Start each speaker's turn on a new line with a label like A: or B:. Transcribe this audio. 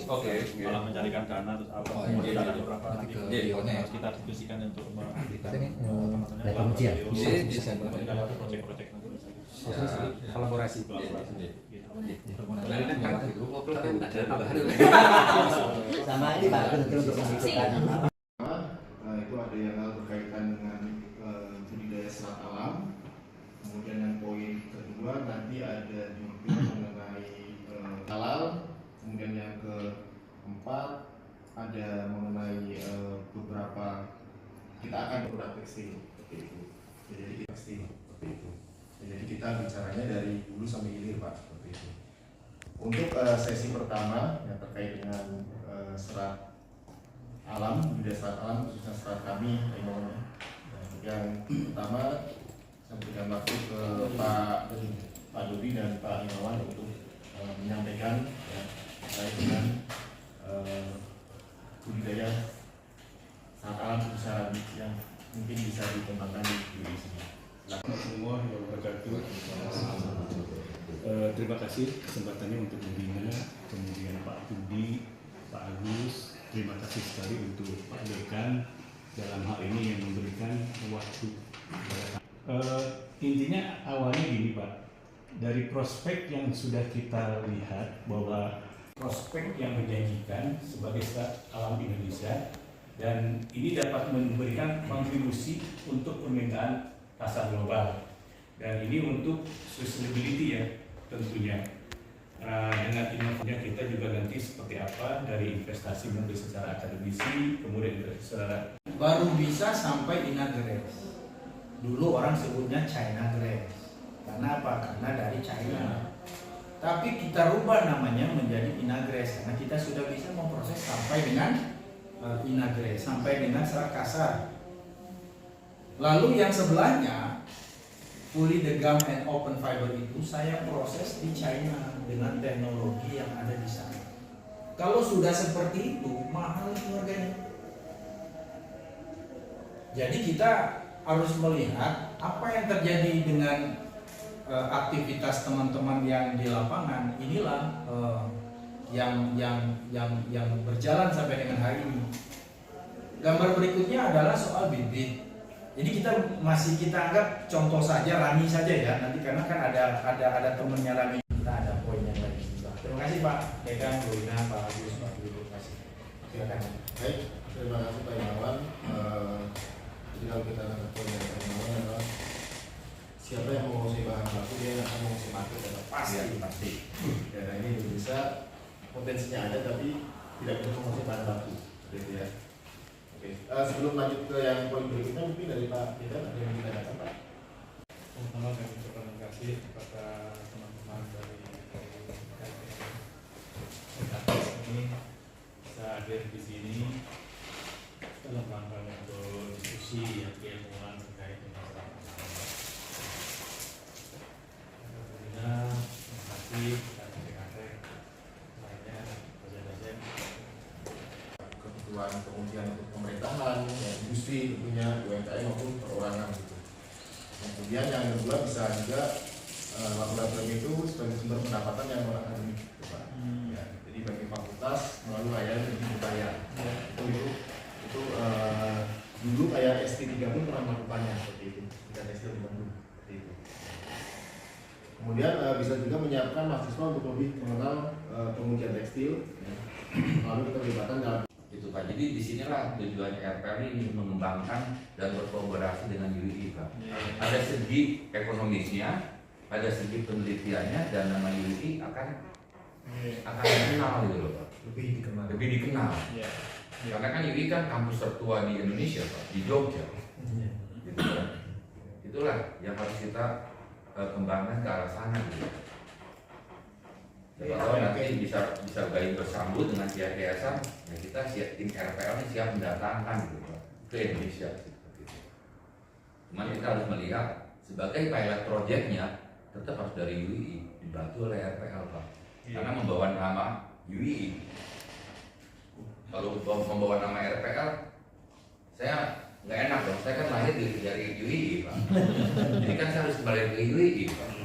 A: malah mencarikan dana terus apa beberapa harus kita diskusikan untuk proyek-proyek
B: kolaborasi.
C: Sama ini Pak, betul untuk menentukan.
D: Itu ada yang berkaitan dengan budidaya serat alam. Kemudian yang poin kedua nanti ada juga mengenai halal. Kemudian yang keempat ada mengenai beberapa kita akan produk tekstil seperti itu. Jadi tekstil seperti itu. Jadi kita bicaranya dari hulu sampai hilir Pak seperti itu. Untuk sesi pertama yang terkait dengan serat alam, budidaya serat alam khususnya serat kami, yang pertama saya berikan waktu ke Pak Dodi dan Pak Imawan untuk menyampaikan ya, terkait dengan budidaya serat alam sebesar yang mungkin bisa dikembangkan di sini.
E: Semua yang berkaitan. Terima kasih kesempatannya untuk membina, kemudian Pak Budi, Pak Agus, terima kasih sekali untuk Pak Dekan dalam hal ini yang memberikan waktu. Intinya awalnya gini Pak, dari prospek yang sudah kita lihat bahwa prospek yang menjanjikan sebagai serat alam Indonesia dan ini dapat memberikan kontribusi untuk permintaan pasar global dan ini untuk sustainability ya tentunya. Dengan inovasinya kita juga nanti seperti apa dari investasi mulai secara akademisi kemudian secara
B: Baru bisa sampai inagrace. Dulu orang sebutnya China Grace. Karena apa? Karena dari China. Tapi kita rubah namanya menjadi inagrace karena kita sudah bisa memproses sampai dengan inagrace, sampai dengan serat kasar. Lalu yang sebelahnya fully the gum and open fiber itu saya proses di China dengan teknologi yang ada di sana. Kalau sudah seperti itu mahal itu harganya. Jadi kita harus melihat apa yang terjadi dengan aktivitas teman-teman yang di lapangan. Inilah yang berjalan sampai dengan hari ini. Gambar berikutnya adalah soal bibit. Jadi kita anggap contoh saja, Rani saja ya. Nanti karena kan ada temennya Rani, kita ada poin yang lain juga. Terima kasih Pak Dekan, Bu Ina, Pak Agus, Pak Budi. Terima kasih. Silakan.
D: Baik, terima kasih Pak Imawan. Jadi kalau kita lihat poin dari Pak Imawan adalah siapa yang menguasai bahan baku dia yang akan menguasai market dan pasti. Karena ini Indonesia potensinya ada tapi tidak bisa menguasai bahan baku, gitu ya. Oke, sebelum lanjut ke yang poin berikutnya mungkin dari Pak Dekan ada yang ditanyakan Pak.
A: Pertama kami ucapkan terima kasih kepada teman-teman dari KTS ini bisa hadir di sini dalam rangka untuk diskusi yang keilmuan terkait dengan terima kasih kepada PKT lainnya dosen-dosen.
D: Kebutuhan kemudian untuk pemerintahan, ya, industri tentunya UMKM maupun perorangan gitu. Kemudian yang kedua bisa juga laboratorium itu sebagai sumber pendapatan yang non akademik, gitu, Pak. Ya, jadi bagi fakultas melalui layanan lebih berbayar. Itu dulu kayak ST3 pun pernah melakukannya seperti itu, dan tekstil di Bandung seperti itu. Kemudian bisa juga menyiapkan mahasiswa untuk lebih mengenal pengujian tekstil, ya, lalu keterlibatan dalam
F: itu Pak. Jadi disinilah tujuan RPL ini mengembangkan dan berkolaborasi dengan UII Pak. Ada segi ekonomisnya, ada segi penelitiannya dan nama UII akan dikenal gitu loh Pak. Lebih dikenal. Karena kan UII kan kampus tertua di Indonesia Pak, di Jogja. Gitu kan. Itulah yang harus kita kembangkan ke arah sana gitu. Kalau nanti bisa baik bersambut dengan pihak yayasan, ya kita tim RPL ini siap mendatangkan gitu Pak, ke Indonesia seperti itu. Cuman kita harus melihat sebagai pilot projectnya tetap harus dari UII dibantu oleh RPL Pak. Karena membawa nama UII. Kalau membawa nama RPL, saya nggak enak dong. Saya kan lahir dari UII Pak. Jadi kan saya harus kembali ke UII Pak.